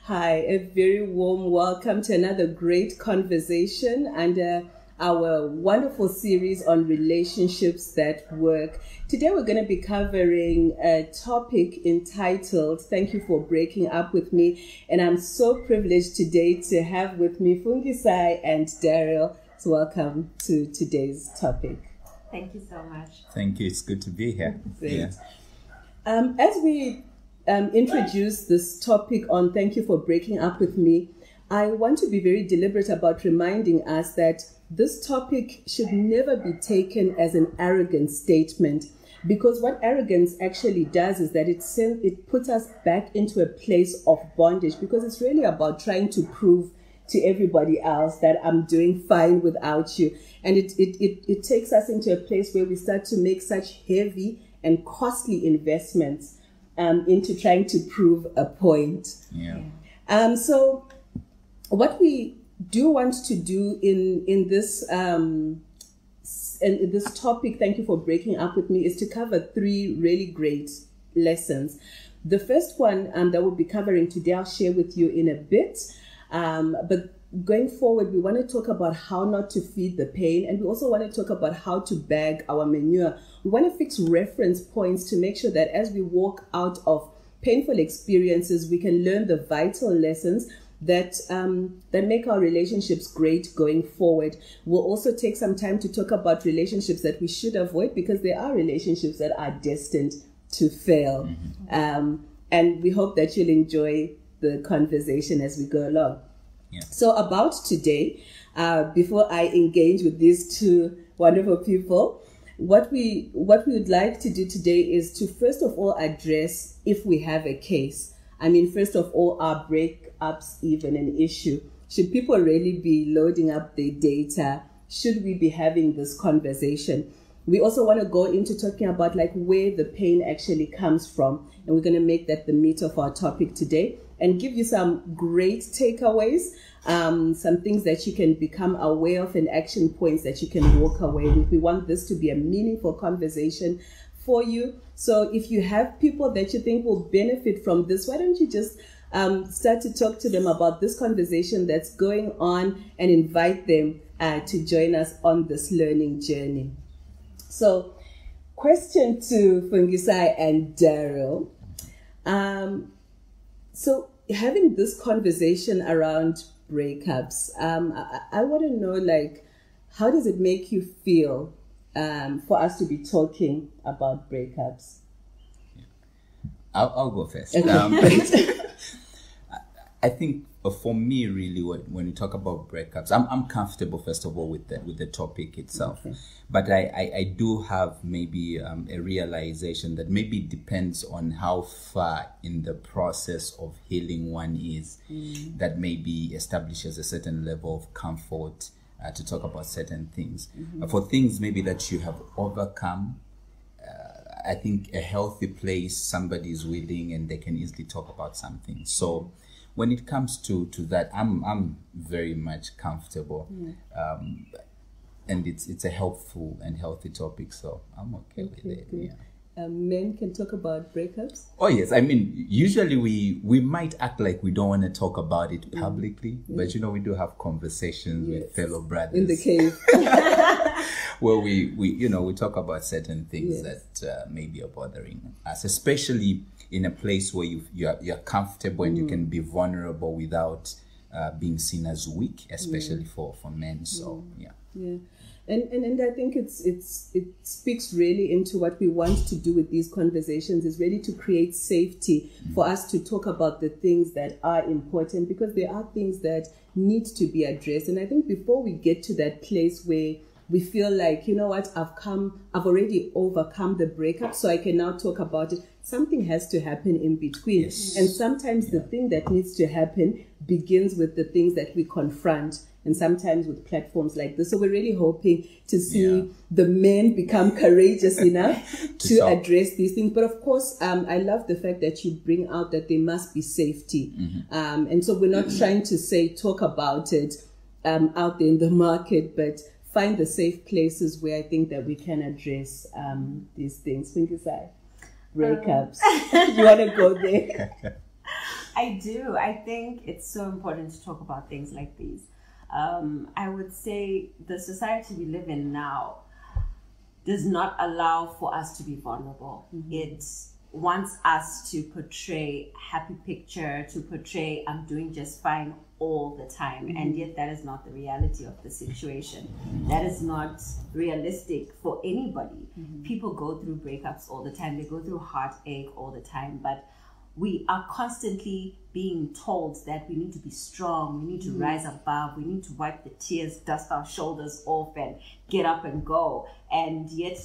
Hi, a very warm welcome to another great conversation under our wonderful series on relationships that work. Today we're going to be covering a topic entitled Thank You for Breaking Up With Me. And I'm so privileged today to have with me Fungisai and Daryl. So welcome to today's topic. Thank you so much. Thank you. It's good to be here. Great. Yeah. As we introduce this topic on Thank You for Breaking Up With Me, I want to be very deliberate about reminding us that this topic should never be taken as an arrogant statement, because what arrogance actually does is that it puts us back into a place of bondage, because it's really about trying to prove to everybody else that I'm doing fine without you. And it takes us into a place where we start to make such heavy and costly investments into trying to prove a point. Yeah. So what we do want to do in this topic, Thank You for Breaking Up With Me, is to cover 3 really great lessons. The first one that we'll be covering today, I'll share with you in a bit. But going forward, we want to talk about how not to feed the pain, and we also want to talk about how to bag our manure. We want to fix reference points to make sure that as we walk out of painful experiences, we can learn the vital lessons that make our relationships great going forward. We'll also take some time to talk about relationships that we should avoid, because there are relationships that are destined to fail. Mm-hmm. And we hope that you'll enjoy the conversation as we go along. Yeah. So about today, before I engage with these 2 wonderful people, what we would like to do today is to first of all address if we have a case. I mean, first of all, are breakups even an issue? Should people really be loading up their data? Should we be having this conversation? We also want to go into talking about like where the pain actually comes from. And we're going to make that the meat of our topic today and give you some great takeaways, some things that you can become aware of and action points that you can walk away with. We want this to be a meaningful conversation for you. So if you have people that you think will benefit from this, why don't you just start to talk to them about this conversation that's going on and invite them to join us on this learning journey. So, question to Fungisai and Daryl. So, having this conversation around breakups, I want to know, like, how does it make you feel for us to be talking about breakups? I'll go first. Okay. I think for me, really, when we talk about breakups, I'm comfortable, first of all, with the topic itself. Okay. But I do have maybe a realization that maybe it depends on how far in the process of healing one is, that maybe establishes a certain level of comfort to talk about certain things. For things maybe that you have overcome, I think a healthy place, somebody is willing and they can easily talk about something. So when it comes to that, I'm very much comfortable, and it's a helpful and healthy topic, so I'm okay with it. Good. Yeah. Men can talk about breakups? Oh yes, I mean, usually we might act like we don't want to talk about it publicly, but we do have conversations with fellow brothers in the cave where we talk about certain things that maybe are bothering us, especially in a place where you're comfortable and you can be vulnerable without being seen as weak, especially for men. So yeah. And I think it speaks really into what we want to do with these conversations, is really to create safety for us to talk about the things that are important, because there are things that need to be addressed. And I think before we get to that place where we feel like, you know what, I've already overcome the breakup, so I can now talk about it, something has to happen in between. Yes. And sometimes the thing that needs to happen begins with the things that we confront, and sometimes with platforms like this. So we're really hoping to see the men become courageous enough to address these things. But of course, I love the fact that you bring out that there must be safety. And so we're not trying to say talk about it out there in the market, but find the safe places where I think that we can address these things. Breakups. You want to go there? I I do. I think it's so important to talk about things like these. I would say the society we live in now does not allow for us to be vulnerable. It wants us to portray happy picture, to portray I'm doing just fine all the time. And yet that is not the reality of the situation. That is not realistic for anybody. People go through breakups all the time. They go through heartache all the time. But we are constantly being told that we need to be strong, we need to rise above, we need to wipe the tears, dust our shoulders off and get up and go. And yet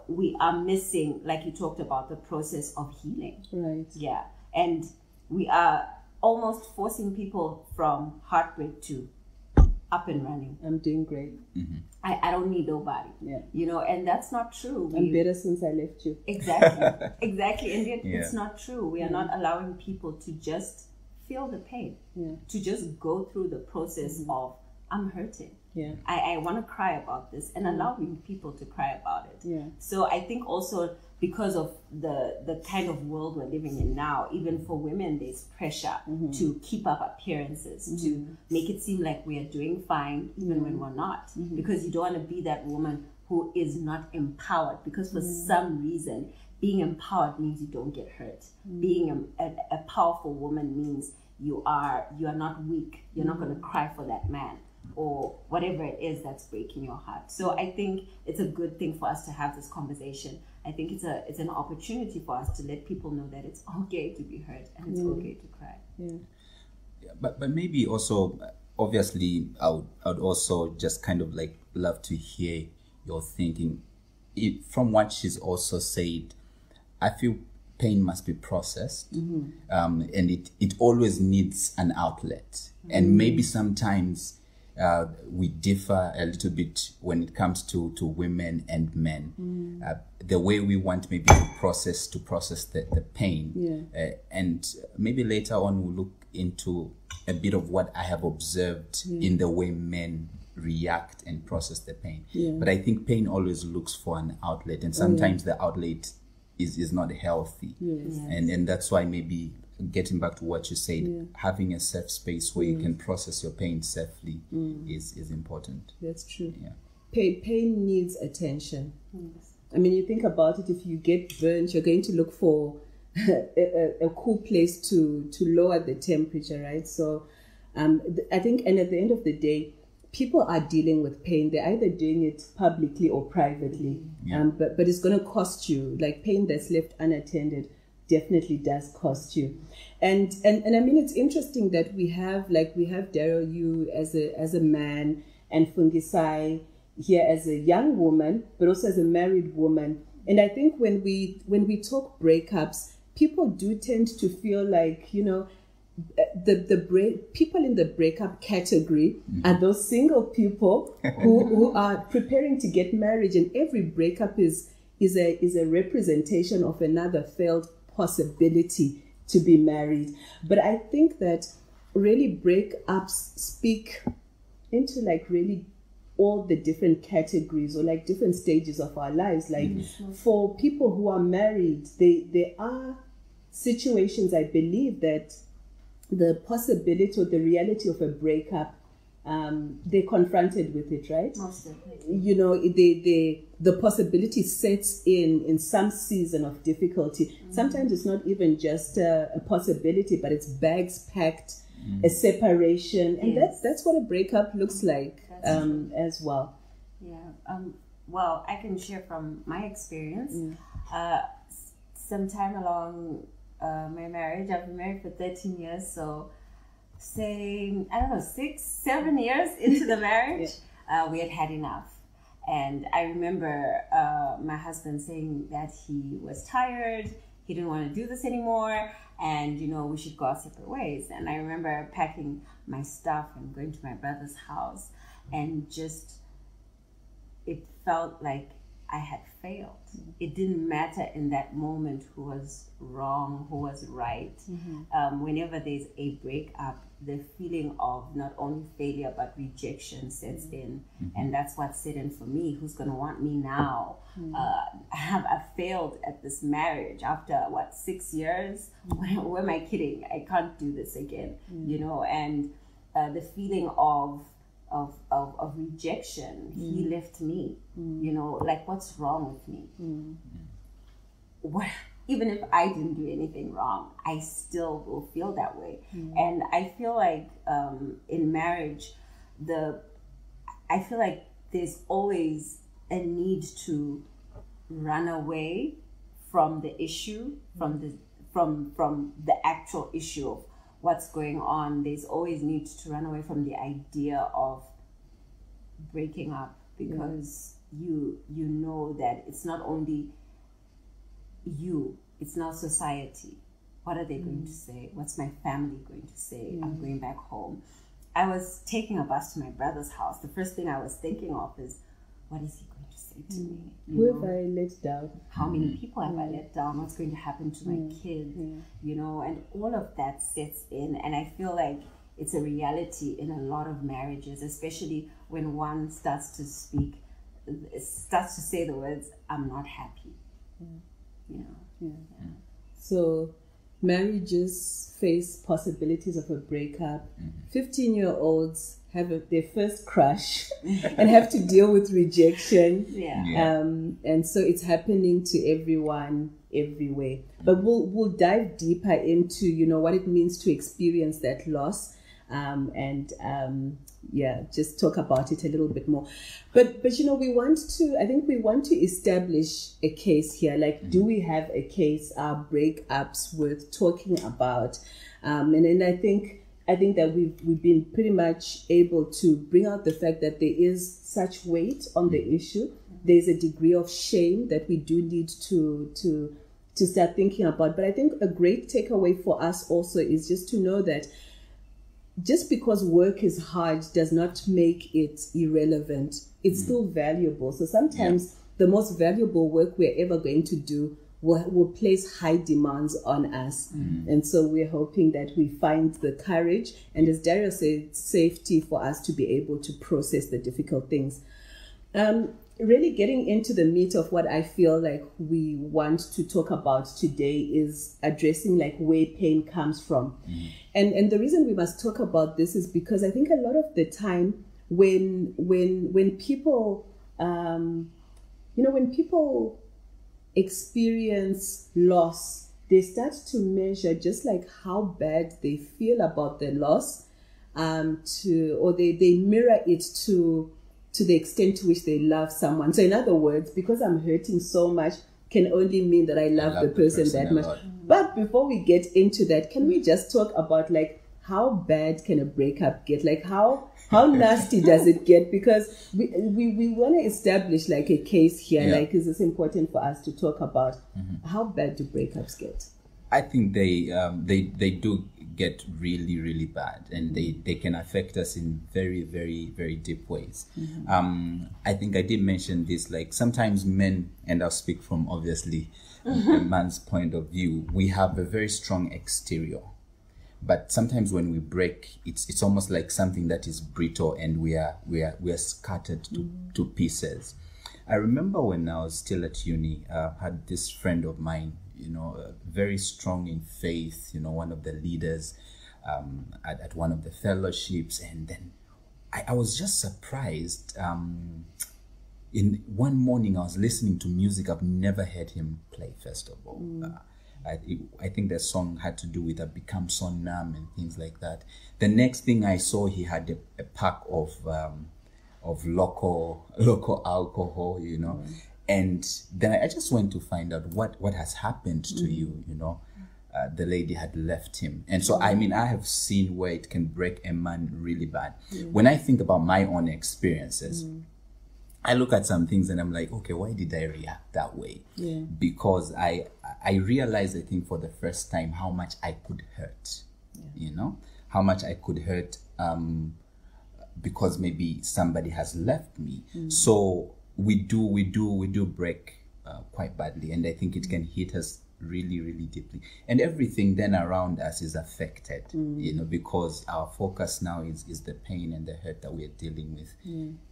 we are missing, like you talked about, the process of healing. Right. Yeah. And we are almost forcing people from heartbreak to up and running. I'm doing great. I don't need nobody. Yeah. You know, and that's not true. I'm better since I left you. Exactly. Exactly. And yet it's not true. We are not allowing people to just feel the pain, to just go through the process of, I'm hurting. Yeah. I want to cry about this, and allowing people to cry about it. Yeah. So I think also because of the kind of world we're living in now, even for women, there's pressure to keep up appearances, to make it seem like we are doing fine, even when we're not. Because you don't want to be that woman who is not empowered, because for some reason, being empowered means you don't get hurt. Being a powerful woman means you are not weak. You're not going to cry for that man, or whatever it is that's breaking your heart. So I think it's a good thing for us to have this conversation. I think it's an opportunity for us to let people know that it's okay to be hurt and it's okay to cry. Yeah, but maybe also, obviously, I would also just kind of like love to hear your thinking. From what she's also said, I feel pain must be processed, and it always needs an outlet. And maybe sometimes we differ a little bit when it comes to women and men. The way we want maybe to process the pain. And maybe later on we'll look into a bit of what I have observed in the way men react and process the pain. But I think pain always looks for an outlet, and sometimes the outlet is not healthy. And that's why maybe, getting back to what you said, having a safe space where you can process your pain safely is important. That's true. Yeah. Pain needs attention. I mean, you think about it, if you get burnt, you're going to look for a cool place to lower the temperature, right? So I think, and at the end of the day, people are dealing with pain. They're either doing it publicly or privately. But it's going to cost you. Like, pain that's left unattended definitely does cost you. And I mean, it's interesting that we have Daryl, you as a man, and Fungisai here as a young woman, but also as a married woman. And I think when we talk breakups, people do tend to feel like, you know, people in the breakup category are those single people who are preparing to get married, and every breakup is a representation of another failed possibility to be married. But I think that really breakups speak into like really all the different categories or like different stages of our lives. Like for people who are married, there are situations, I believe, that the possibility or the reality of a breakup, they're confronted with it, right? Most definitely. You know, the possibility sets in some season of difficulty. Sometimes it's not even just a possibility, but it's bags packed, a separation, and that's what a breakup looks like as well. Yeah. Well, I can share from my experience. Sometime along my marriage, I've been married for 13 years, so saying, I don't know, 6-7 years into the marriage, we had enough. And I remember my husband saying that he was tired, he didn't want to do this anymore, and, you know, we should go our separate ways. And I remember packing my stuff and going to my brother's house, and just, it felt like I had failed. It didn't matter in that moment who was wrong, who was right. Whenever there's a breakup, the feeling of not only failure but rejection sets in, and that's what set in for me. Who's going to want me now? I failed at this marriage after 6 years. Where am I kidding? I can't do this again. You know, and the feeling of rejection. He left me. You know, like, what's wrong with me? What? Even if I didn't do anything wrong, I still will feel that way. And I feel like in marriage, I feel like there's always a need to run away from the issue, from the actual issue of what's going on. There's always need to run away from the idea of breaking up, because you know that it's not only you, it's now society. What are they going to say? What's my family going to say? I'm going back home. I was taking a bus to my brother's house. The first thing I was thinking of is, what is he going to say to me? Who have I let down? How many people have I let down? What's going to happen to my kids? You know, and all of that sets in. And I feel like it's a reality in a lot of marriages, especially when one starts to say the words, I'm not happy. You know. So marriages face possibilities of a breakup. 15-year-olds have their first crush and have to deal with rejection. And so it's happening to everyone everywhere. But we'll dive deeper into, you know, what it means to experience that loss. Just talk about it a little bit more. But you know, I think we want to establish a case here. Like, do we have a case? Are breakups worth talking about? And I think that we've been pretty much able to bring out the fact that there is such weight on the issue. There's a degree of shame that we do need to start thinking about. But I think a great takeaway for us also is just to know that just because work is hard does not make it irrelevant. It's still valuable. So sometimes the most valuable work we're ever going to do will place high demands on us. And so we're hoping that we find the courage and, as Dario said, safety for us to be able to process the difficult things. Really getting into the meat of what I feel like we want to talk about today is addressing like where pain comes from. And the reason we must talk about this is because I think a lot of the time when people when people experience loss, they start to measure just like how bad they feel about the loss, or they mirror it to the extent to which they love someone. So in other words, because I'm hurting so much can only mean that I love the person that much. But before we get into that, can we just talk about like how bad can a breakup get? Like how nasty does it get? Because we want to establish like a case here. Like, is this important for us to talk about? How bad do breakups get? I think they do get really, really bad, and they can affect us in very, very, very deep ways. I think I did mention this, like sometimes men, and I'll speak from obviously a man's point of view, we have a very strong exterior, but sometimes when we break, it's almost like something that is brittle, and we are scattered to pieces. I remember when I was still at uni, had this friend of mine, very strong in faith, one of the leaders at one of the fellowships. And then I was just surprised. In one morning, I was listening to music I've never heard him play, first of all. I think the song had to do with I've become so numb and things like that. The next thing I saw, he had a pack of local alcohol, And then I just went to find out what has happened to you, The lady had left him. And so, I have seen where it can break a man really bad. When I think about my own experiences, I look at some things and I'm like, okay, why did I react that way? Because I realized, I think, for the first time, how much I could hurt, how much I could hurt because maybe somebody has left me. So we do break quite badly, and I think it can hit us really, really deeply, and everything then around us is affected, because our focus now is the pain and the hurt that we are dealing with.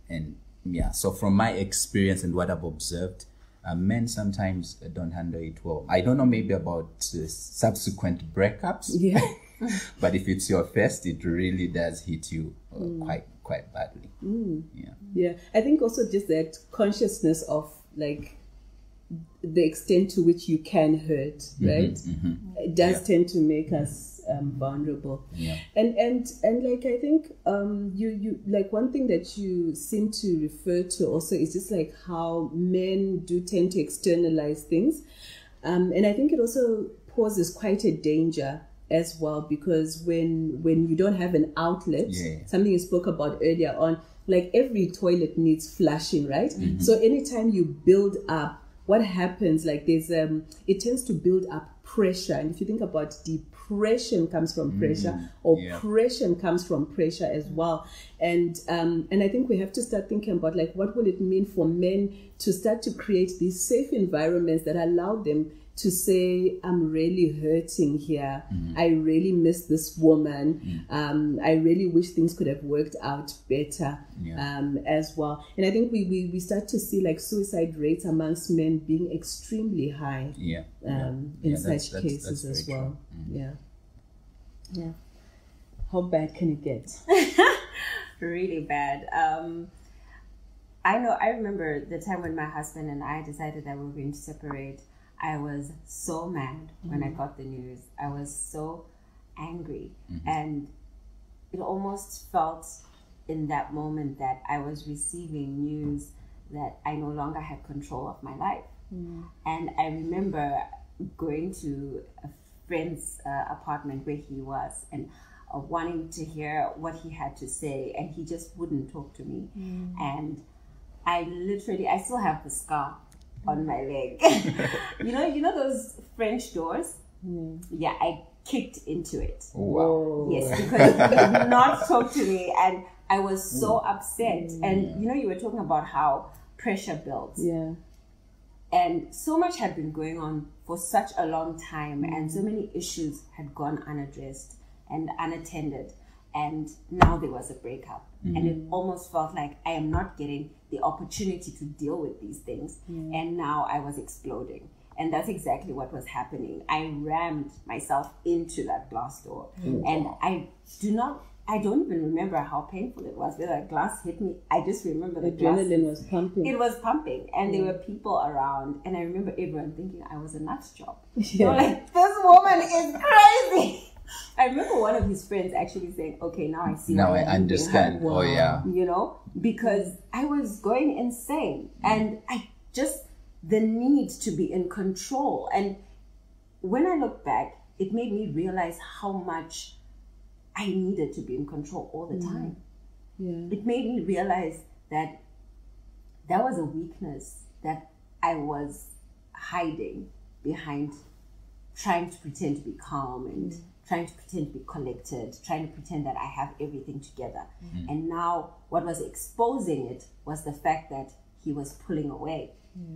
And so from my experience and what I've observed, men sometimes don't handle it well. I don't know, maybe about subsequent breakups, but if it's your first, it really does hit you quite badly. I think also just that consciousness of like the extent to which you can hurt, right? It does tend to make us vulnerable. And like I think you like one thing that you seem to refer to also is just like how men do tend to externalize things, and I think it also poses quite a danger as well, because when you don't have an outlet, something you spoke about earlier on, like every toilet needs flushing, right? So anytime you build up, what happens, like there's it tends to build up pressure, and if you think about depression comes from pressure, or oppression comes from pressure as well, and I think we have to start thinking about like what will it mean for men to start to create these safe environments that allow them to say, I'm really hurting here. I really miss this woman. I really wish things could have worked out better as well. And I think we start to see like suicide rates amongst men being extremely high in such cases as well. How bad can it get? Really bad. I remember the time when my husband and I decided that we were going to separate. I was so mad when I got the news. I was so angry. And it almost felt in that moment that I was receiving news that I no longer had control of my life. And I remember going to a friend's apartment where he was, and wanting to hear what he had to say, and he just wouldn't talk to me. And I still have the scar on my leg. you know those French doors? I kicked into it. Wow. Yes, because he would not talk to me, and I was so upset. And you were talking about how pressure builds. And so much had been going on for such a long time, and so many issues had gone unaddressed and unattended. And now there was a breakup. And it almost felt like I am not getting the opportunity to deal with these things. And now I was exploding. And that's exactly what was happening. I rammed myself into that glass door. And I don't even remember how painful it was. Whether a glass hit me, I just remember the adrenaline was pumping. It was pumping, and there were people around. And I remember everyone thinking I was a nut job. They were like, this woman is crazy. I remember one of his friends actually saying, okay, now I see. Now I understand. Wow. Oh, yeah. Because I was going insane. And the need to be in control. And when I look back, it made me realize how much I needed to be in control all the time. It made me realize that was a weakness that I was hiding behind, trying to pretend to be calm and trying to pretend to be collected, trying to pretend that I have everything together. And now what was exposing it was the fact that he was pulling away.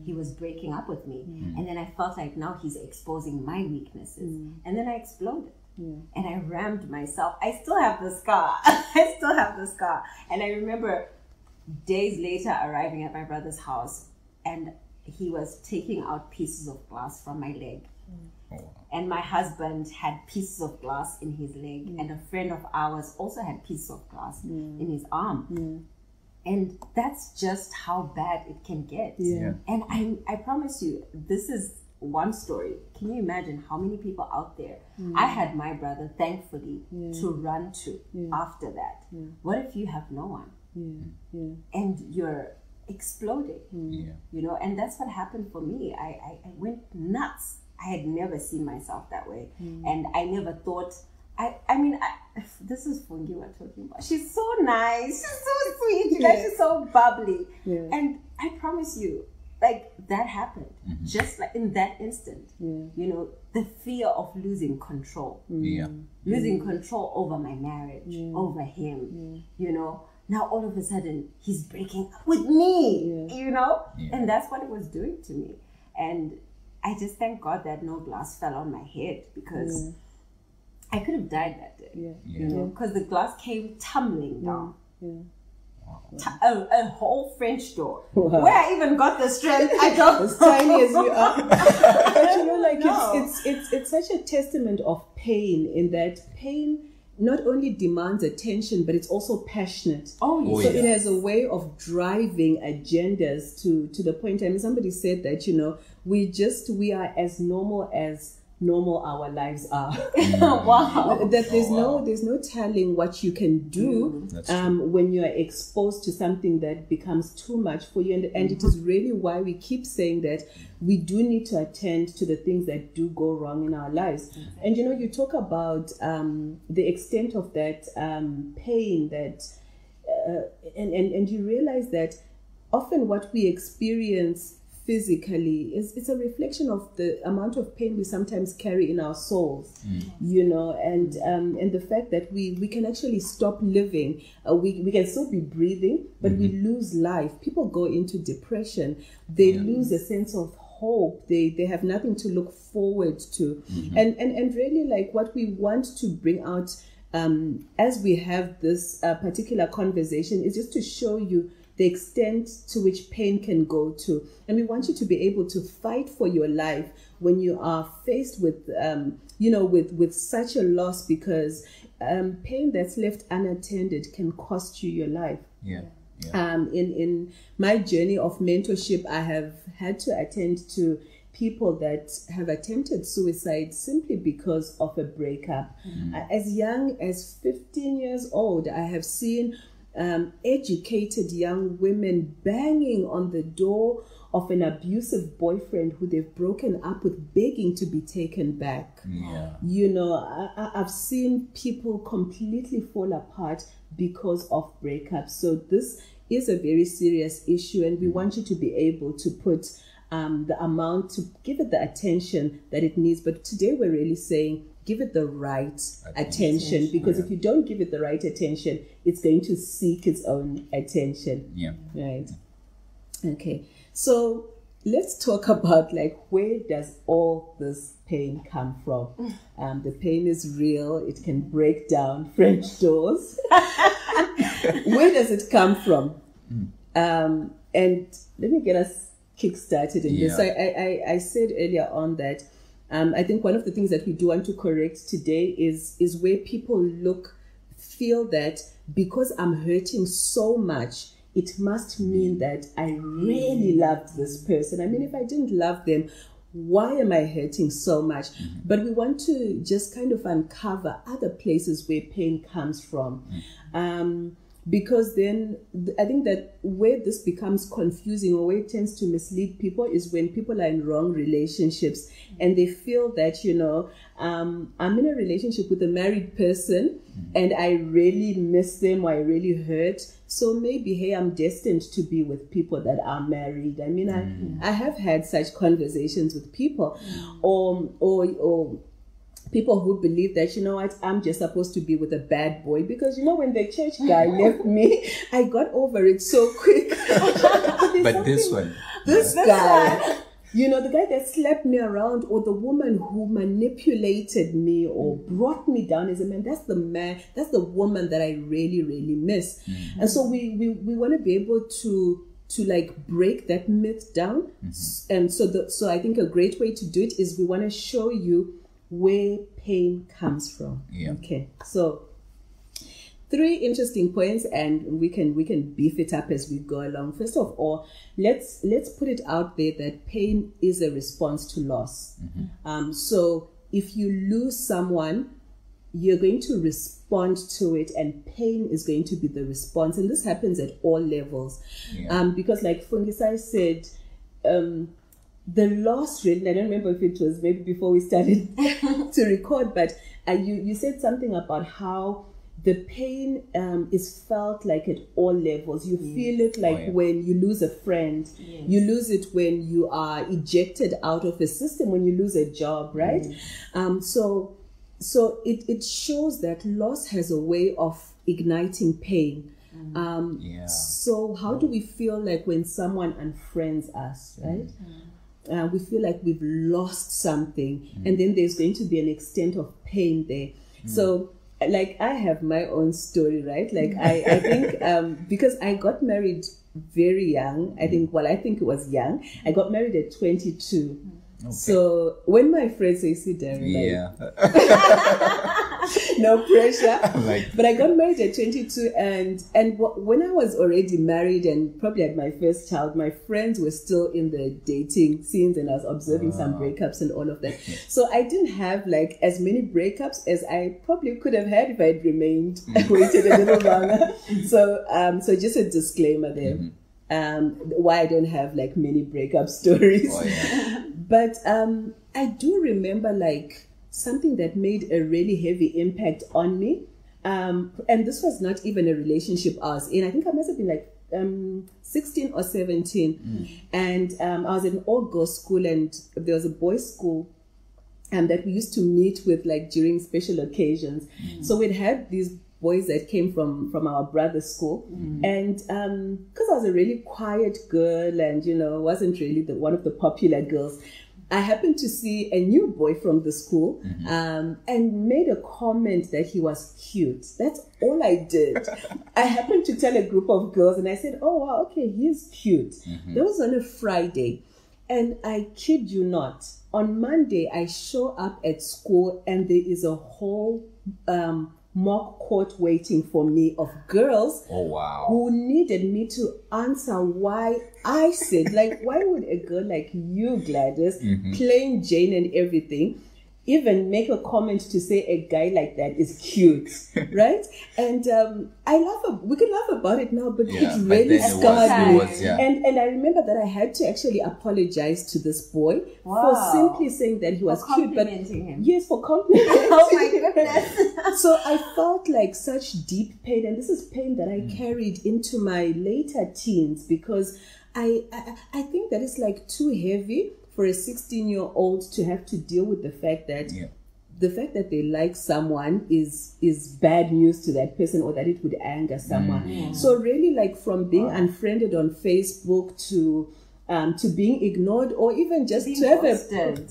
He was breaking up with me. And then I felt like now he's exposing my weaknesses. And then I exploded. And I rammed myself. I still have the scar. And I remember days later arriving at my brother's house, and he was taking out pieces of glass from my leg. And my husband had pieces of glass in his leg, and a friend of ours also had pieces of glass in his arm. And that's just how bad it can get. And I promise you, this is one story. Can you imagine how many people out there? I had my brother, thankfully, to run to after that. What if you have no one? And you're exploding, and that's what happened for me. I went nuts. I had never seen myself that way. And I never thought, this is Fungi we're talking about. She's so nice. She's so sweet. You guys, she's so bubbly. And I promise you, like, that happened just like in that instant. The fear of losing control. Losing control over my marriage, over him, now all of a sudden he's breaking up with me, Yeah. you know? Yeah. And that's what it was doing to me. And I just thank God that no glass fell on my head, because I could have died that day. Yeah. Yeah. You know, because the glass came tumbling down. Yeah. A whole French door. Wow. Where I even got the strength, I don't As tiny as you are. But you know, like No. it's such a testament of pain, in that pain not only demands attention, but it's also passionate. Oh, Oh, So yeah. it has a way of driving agendas to the point. I mean, somebody said that, you know, we are as normal our lives are. Wow. That there's no telling what you can do That's true. when you are exposed to something that becomes too much for you, and it is really why we keep saying that we do need to attend to the things that do go wrong in our lives. And you know, you talk about the extent of that pain, that and you realize that often what we experience physically it's a reflection of the amount of pain we sometimes carry in our souls, you know, and the fact that we can actually stop living. We can still be breathing, but we lose life. People go into depression. They lose a sense of hope. They have nothing to look forward to. And really, like, what we want to bring out as we have this particular conversation is just to show you the extent to which pain can go to. And we want you to be able to fight for your life when you are faced with, with such a loss, because pain that's left unattended can cost you your life. Yeah. In my journey of mentorship, I have had to attend to people that have attempted suicide simply because of a breakup. As young as 15 years old, I have seen educated young women banging on the door of an abusive boyfriend who they've broken up with, begging to be taken back. Yeah. You know, I've seen people completely fall apart because of breakups. So this is a very serious issue, and we want you to be able to put the amount, to give it the attention that it needs. But today we're really saying, give it the right attention, because if you don't give it the right attention, it's going to seek its own attention. Yeah. Right. Okay. So let's talk about, like, where does all this pain come from? The pain is real. It can break down French doors. Where does it come from? And let me get us kick-started in this. So I said earlier on that I think one of the things that we do want to correct today is where people feel that because I'm hurting so much, it must mean that I really loved this person. I mean, if I didn't love them, why am I hurting so much? But we want to just kind of uncover other places where pain comes from. Because then I think that where this becomes confusing, or where it tends to mislead people, is when people are in wrong relationships and they feel that, you know, I'm in a relationship with a married person and I really miss them, or I really hurt. So maybe, hey, I'm destined to be with people that are married. I mean, I have had such conversations with people, or people who believe that, you know what, I'm just supposed to be with a bad boy, because, you know, when the church guy left me, I got over it so quick. But this guy, you know, the guy that slapped me around, or the woman who manipulated me or brought me down as a man, that's the woman that I really, really miss. And so we want to be able to like break that myth down. And so I think a great way to do it is we want to show you where pain comes from. Okay, so 3 interesting points, and we can beef it up as we go along. First of all, let's put it out there that pain is a response to loss. So if you lose someone, you're going to respond to it, and pain is going to be the response. And this happens at all levels. Because, like Fungisai said, the loss rate, I don't remember if it was maybe before we started to record, but you said something about how the pain is felt like at all levels. You feel it like when you lose a friend. You lose it when you are ejected out of a system, when you lose a job, right? So it shows that loss has a way of igniting pain. So how do we feel like when someone unfriends us, right? We feel like we've lost something, and then there's going to be an extent of pain there. So, like, I have my own story, right? Like, I think because I got married very young, I think it was young. I got married at 22. Okay. So when my friends say, "See, Darren," no pressure. But I got married at 22, and when I was already married and probably had my first child, my friends were still in the dating scenes, and I was observing some breakups and all of that. So I didn't have like as many breakups as I probably could have had if I'd remained waited a little longer. So just a disclaimer there. Why I don't have like many breakup stories. But I do remember like something that made a really heavy impact on me. And this was not even a relationship I was in. I think I must have been like 16 or 17. And I was at an all-girls school, and there was a boys' school that we used to meet with like during special occasions. So we'd had these boys that came from our brother's school, and because I was a really quiet girl and wasn't really one of the popular girls, I happened to see a new boy from the school and made a comment that he was cute. That's all I did. I happened to tell a group of girls, and I said, "Oh wow, okay, he's cute." That was on a Friday, and I kid you not, on Monday I show up at school and there is a whole mock court waiting for me of girls who needed me to answer why I said, like, why would a girl like you, Gladys, plain Jane and everything, even make a comment to say a guy like that is cute, right? And we could laugh about it now, but it really scarred me. And I remember that I had to actually apologize to this boy for simply saying that he was cute. But him. Yes, for complimenting him. Oh my goodness. So I felt like such deep pain, and this is pain that I carried into my later teens, because I think that it's like too heavy for a 16-year-old to have to deal with the fact that they like someone is bad news to that person, or that it would anger someone. So really, like, from being unfriended on Facebook to being ignored, or even just being to have roasted.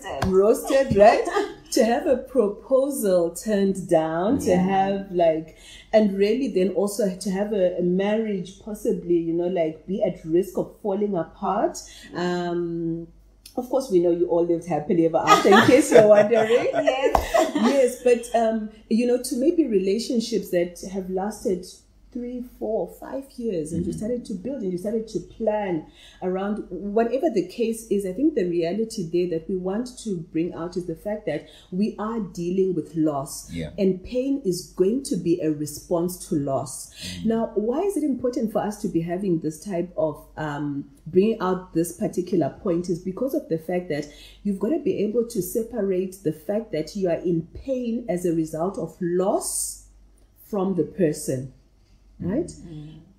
Have roasted, right? To have a proposal turned down, to have like, and really then also to have a marriage possibly, like, be at risk of falling apart. Of course, we know you all lived happily ever after, in case you're wondering. Yes, but to maybe relationships that have lasted 3, 4, 5 years, and you started to build and you started to plan around whatever the case is. I think the reality there that we want to bring out is the fact that we are dealing with loss, and pain is going to be a response to loss. Now, why is it important for us to be having this type of bringing out this particular point is because of the fact that you've got to be able to separate the fact that you are in pain as a result of loss from the person. Right?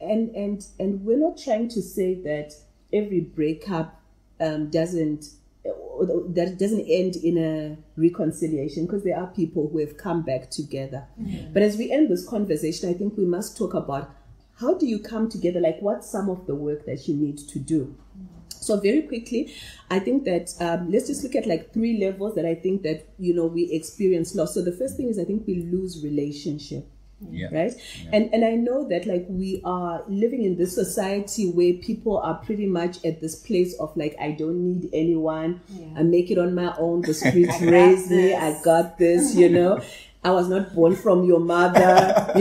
And we're not trying to say that every breakup doesn't end in a reconciliation, because there are people who have come back together. But as we end this conversation, I think we must talk about, how do you come together? Like, what's some of the work that you need to do? So very quickly, I think that let's just look at like 3 levels that I think that we experience loss. So the first thing is, I think we lose relationship. Right? And I know that, like, we are living in this society where people are pretty much at this place of like, I don't need anyone. I make it on my own. The streets raised me. I got this, I was not born from your mother, I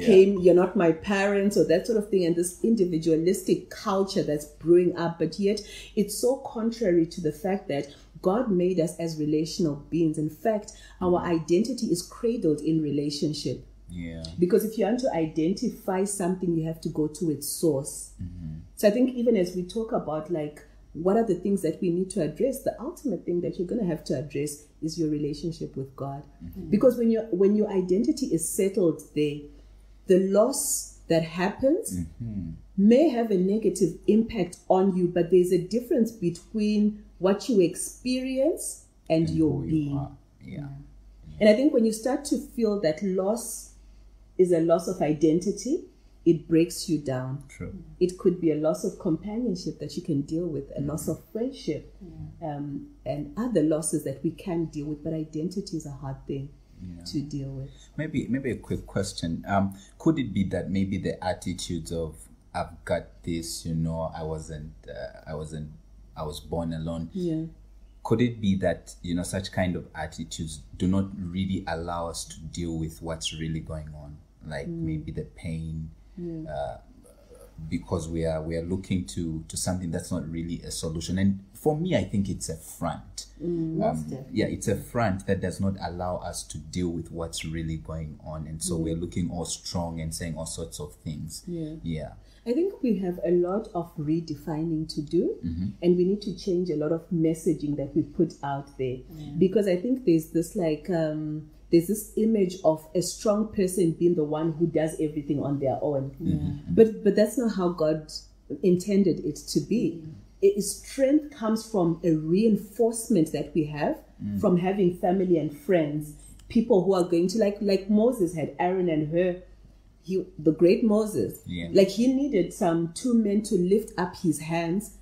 came, you're not my parents, or that sort of thing. And this individualistic culture that's brewing up, but yet it's so contrary to the fact that God made us as relational beings. In fact, our identity is cradled in relationship. Because if you want to identify something, you have to go to its source. So I think even as we talk about like, what are the things that we need to address, the ultimate thing that you're going to have to address is your relationship with God. Because when your identity is settled there, the loss that happens may have a negative impact on you, but there's a difference between what you experience and your being. And I think when you start to feel that loss is a loss of identity. It breaks you down. True. It could be a loss of companionship that you can deal with, a loss of friendship, and other losses that we can deal with. But identity is a hard thing to deal with. Maybe a quick question. Could it be that maybe the attitudes of I've got this, I was born alone. Yeah. Could it be that, such kind of attitudes do not really allow us to deal with what's really going on? Like maybe the pain, because we are looking to something that's not really a solution. And for me, I think it's a front. It's a front that does not allow us to deal with what's really going on. And so we're looking all strong and saying all sorts of things. Yeah. I think we have a lot of redefining to do, and we need to change a lot of messaging that we put out there, because I think there's this there's this image of a strong person being the one who does everything on their own, but that's not how God intended it to be. Strength comes from a reinforcement that we have from having family and friends, people who are going to like Moses had Aaron and her. The great Moses, like he needed some two men to lift up his hands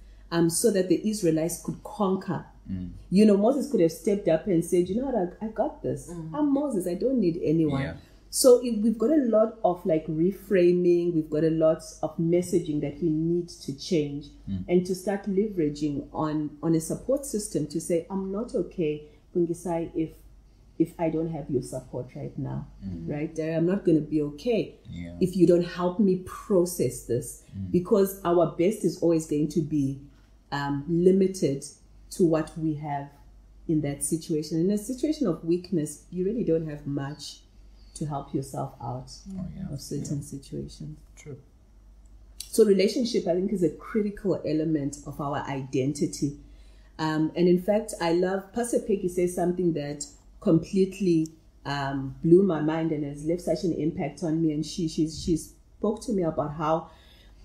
so that the Israelites could conquer. Moses could have stepped up and said, what, I got this. I'm Moses, I don't need anyone. So we've got a lot of reframing, we've got a lot of messaging that we need to change and to start leveraging on a support system to say, I'm not okay, Pungisai, if I don't have your support right now, right? I'm not going to be okay if you don't help me process this, because our best is always going to be limited to what we have in that situation. In a situation of weakness, you really don't have much to help yourself out of certain situations. True. So relationship, I think, is a critical element of our identity. And in fact, I love, Pastor Peggy says something that completely blew my mind and has left such an impact on me. And she spoke to me about how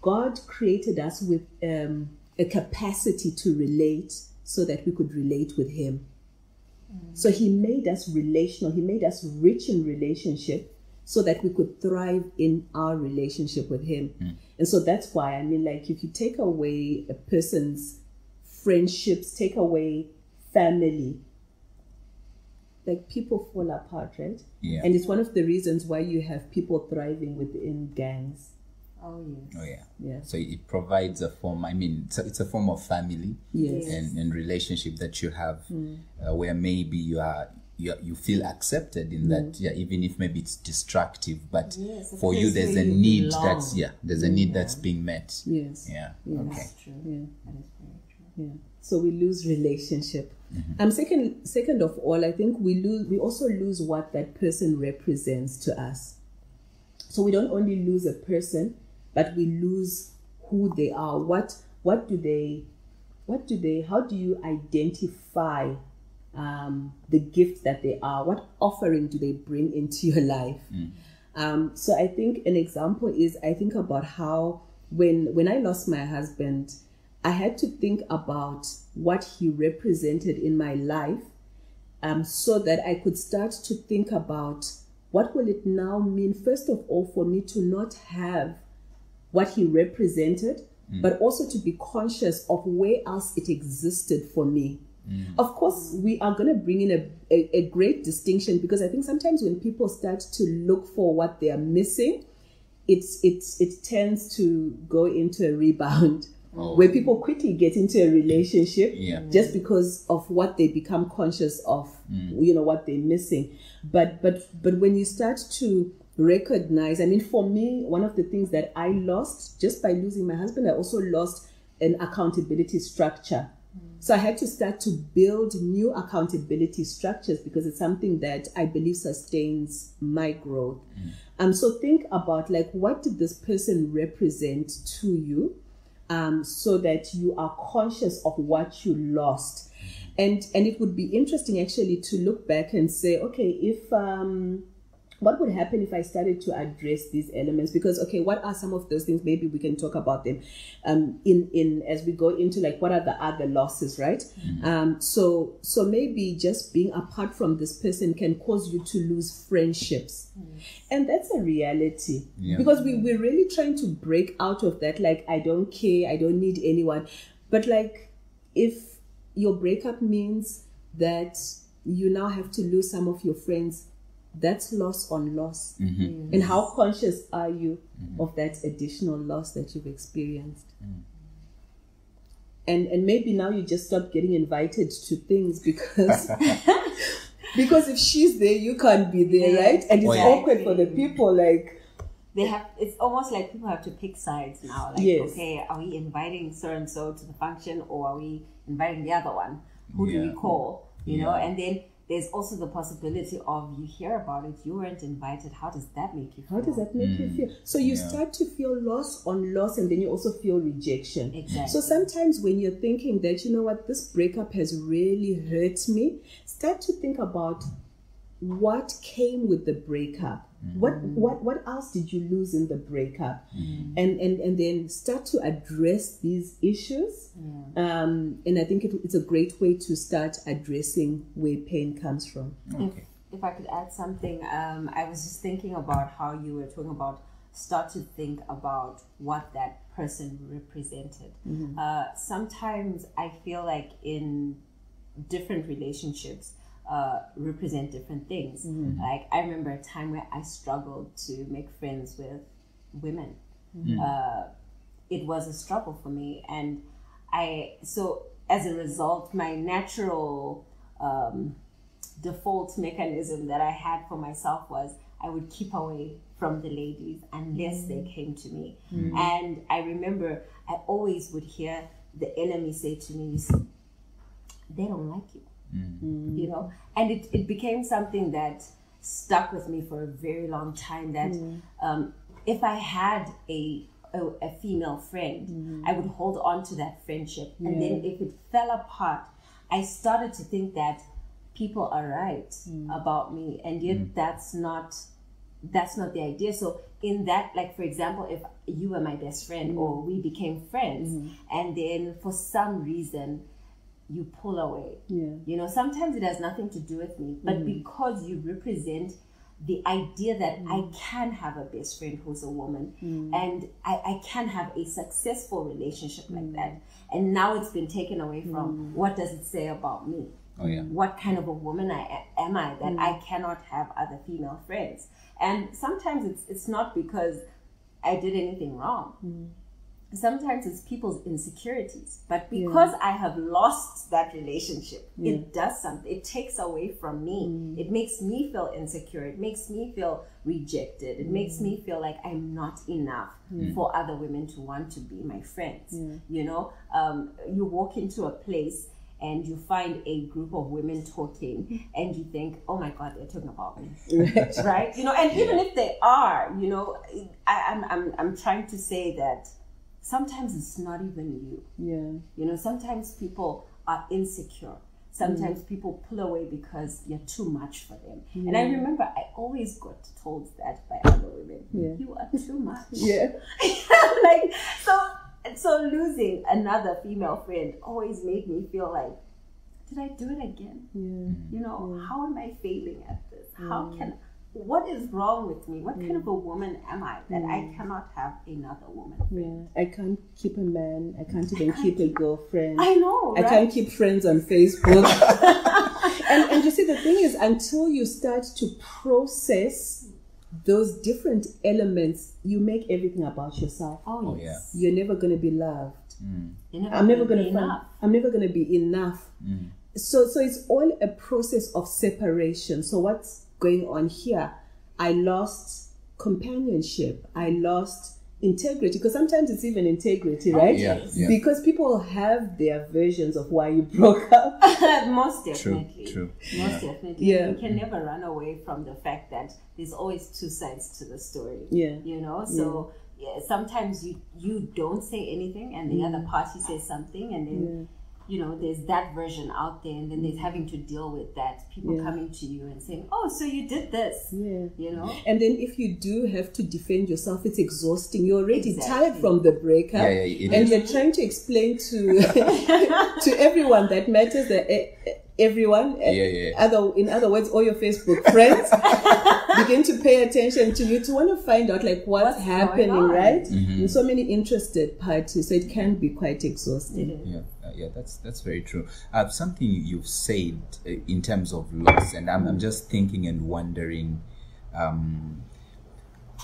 God created us with a capacity to relate so that we could relate with him. So he made us relational. He made us rich in relationship so that we could thrive in our relationship with him. And so that's why, if you take away a person's friendships, take away family, people fall apart, right? Yeah. And it's one of the reasons why you have people thriving within gangs. Oh, yes. Oh, yeah. Yeah. So it provides a form, it's a form of family and relationship that you have where maybe you feel accepted in that, even if maybe it's destructive, but for you there's a need there's a need that's being met. Yes. Yeah. Yes. Okay. That's true. Yeah. That is very true. Yeah. So we lose relationship. Second of all, I think we also lose what that person represents to us. So we don't only lose a person, but we lose who they are. What do they, how do you identify the gift that they are? What offering do they bring into your life? So I think an example is, I think about how when I lost my husband, I had to think about what he represented in my life, so that I could start to think about what will it now mean, first of all, for me to not have what he represented, but also to be conscious of where else it existed for me. Of course, we are going to bring in a great distinction, because I think sometimes when people start to look for what they are missing, it tends to go into a rebound. Where people quickly get into a relationship just because of what they become conscious of, what they're missing. But when you start to recognize, for me, one of the things that I lost just by losing my husband, I also lost an accountability structure. So I had to start to build new accountability structures, because it's something that I believe sustains my growth. So think about, what did this person represent to you? So that you are conscious of what you lost. And it would be interesting actually to look back and say, okay, if what would happen if I started to address these elements? Because, okay, what are some of those things? Maybe we can talk about them in as we go into like what are the other losses, right? So maybe just being apart from this person can cause you to lose friendships. And that's a reality. Because we're really trying to break out of that, like, I don't care, I don't need anyone. But like, if your breakup means that you now have to lose some of your friends, that's loss on loss. And how conscious are you of that additional loss that you've experienced? And maybe now you just stop getting invited to things because because if she's there, you can't be there, right? And it's awkward for the people, like it's almost like people have to pick sides now. Like, okay, are we inviting so and so to the function, or are we inviting the other one? Who do we call? You know, and then there's also the possibility of you hear about it, you weren't invited. How does that make you feel? How does that make you feel? So you start to feel loss on loss, and then you also feel rejection. Exactly. So sometimes when you're thinking that, you know what, this breakup has really hurt me, start to think about what came with the breakup. What else did you lose in the breakup? And then start to address these issues. And I think it's a great way to start addressing where pain comes from. If I could add something, I was just thinking about how you were talking about start to think about what that person represented. Sometimes I feel like in different relationships, represent different things. Like, I remember a time where I struggled to make friends with women. It was a struggle for me, and so as a result, my natural default mechanism that I had for myself was I would keep away from the ladies unless they came to me. And I remember I always would hear the enemy say to me, they don't like you. You know, and it became something that stuck with me for a very long time, that if I had a female friend, I would hold on to that friendship, and then if it fell apart, I started to think that people are right about me, and yet that's not the idea. So in that, like, for example, if you were my best friend or we became friends, and then for some reason you pull away. You know, sometimes it has nothing to do with me, but because you represent the idea that I can have a best friend who's a woman, and I can have a successful relationship like that. And now it's been taken away from what does it say about me? What kind of a woman am I that I cannot have other female friends? And sometimes it's not because I did anything wrong. Sometimes it's people's insecurities, but because I have lost that relationship, it does something. It takes away from me. It makes me feel insecure. It makes me feel rejected. It makes me feel like I'm not enough for other women to want to be my friends. You know, you walk into a place and you find a group of women talking, and you think, oh my God, they're talking about me, right? You know, and even if they are, you know, I'm trying to say that sometimes it's not even you. You know, sometimes people are insecure. Sometimes people pull away because you're too much for them. And I remember I always got told that by other women. You are too much. Like, so losing another female friend always made me feel like, did I do it again? You know, how am I failing at this? What is wrong with me? What kind of a woman am I that I cannot have another woman? I can't keep a man. I can't even keep a girlfriend. I know, right? I can't keep friends on Facebook. and you see, the thing is, until you start to process those different elements, you make everything about yourself. Oh yes. You're never going to be loved. I'm never going to be enough. So it's all a process of separation. So what's going on here? I lost companionship. I lost integrity, because sometimes it's even integrity, right? Because people have their versions of why you broke up. Most definitely. True. Most definitely. You can never run away from the fact that there's always two sides to the story. You know, so sometimes you don't say anything and the other party says something, and then there's that version out there, and then there's having to deal with that. People coming to you and saying, "Oh, so you did this," And then if you do have to defend yourself, it's exhausting. You're already tired from the breakup, and you're trying to explain to to everyone that matters, that everyone, in other words, all your Facebook friends begin to pay attention to you, to want to find out like what's happening, right? And so many interested parties, so it can be quite exhausting. That's very true. Something you've said in terms of loss, and I'm just thinking and wondering.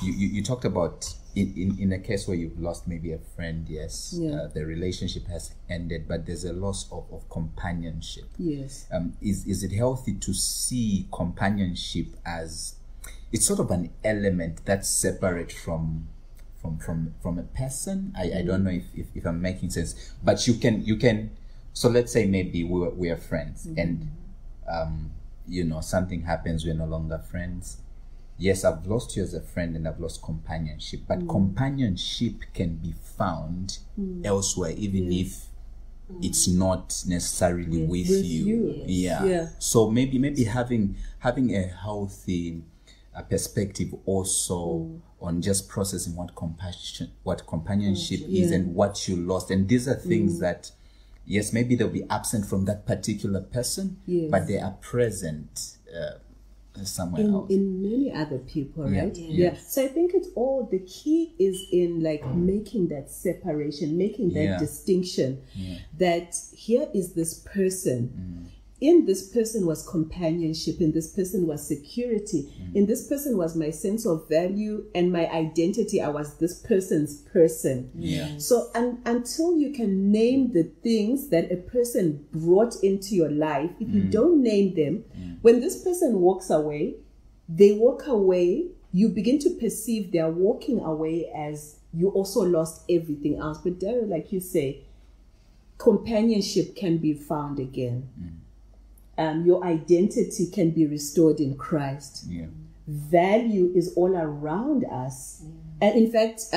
You talked about in a case where you've lost maybe a friend, the relationship has ended, but there's a loss of companionship. Yes. Is it healthy to see companionship as it's sort of an element that's separate from a person? I don't know if I'm making sense, but you can. So let's say maybe we are friends, and something happens, we're no longer friends. Yes, I've lost you as a friend and I've lost companionship, but companionship can be found elsewhere, even if it's not necessarily with you. Yeah. So maybe having a healthy perspective also on just processing what companionship is and what you lost, and these are things that maybe they'll be absent from that particular person, but they are present somewhere else in many other people, right? So I think the key is in like making that separation, making that distinction, that here is this person. In this person was companionship, in this person was security, in this person was my sense of value and my identity. I was this person's person. So until you can name the things that a person brought into your life, if you don't name them, when this person walks away, they walk away, you begin to perceive they're walking away as you also lost everything else. But Daryl, like you say, companionship can be found again. Your identity can be restored in Christ. Value is all around us. And in fact,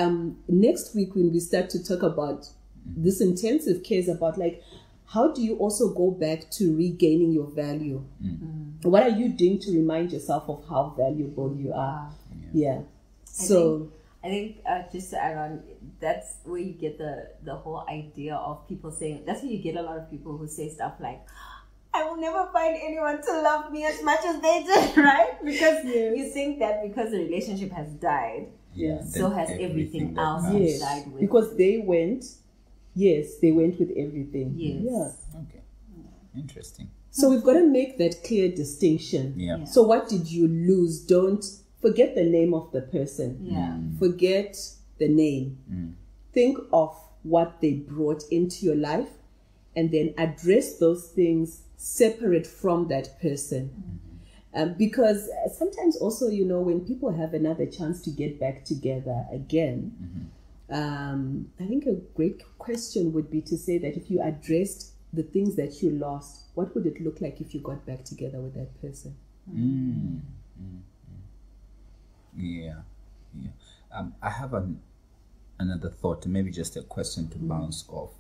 next week when we start to talk about this intensive case about like, how do you also go back to regaining your value? What are you doing to remind yourself of how valuable you are? I think just to add on, that's where you get the whole idea of people saying, that's where you get a lot of people who say stuff like, I will never find anyone to love me as much as they did, right? Because you think that because the relationship has died, so has everything else died with. Because they went with everything. Okay. Interesting. So we've got to make that clear distinction. So what did you lose? Don't forget the name of the person. Forget the name. Think of what they brought into your life, and then address those things separate from that person. Because sometimes also, when people have another chance to get back together again, I think a great question would be to say that if you addressed the things that you lost, what would it look like if you got back together with that person? I have another thought, maybe just a question to bounce off.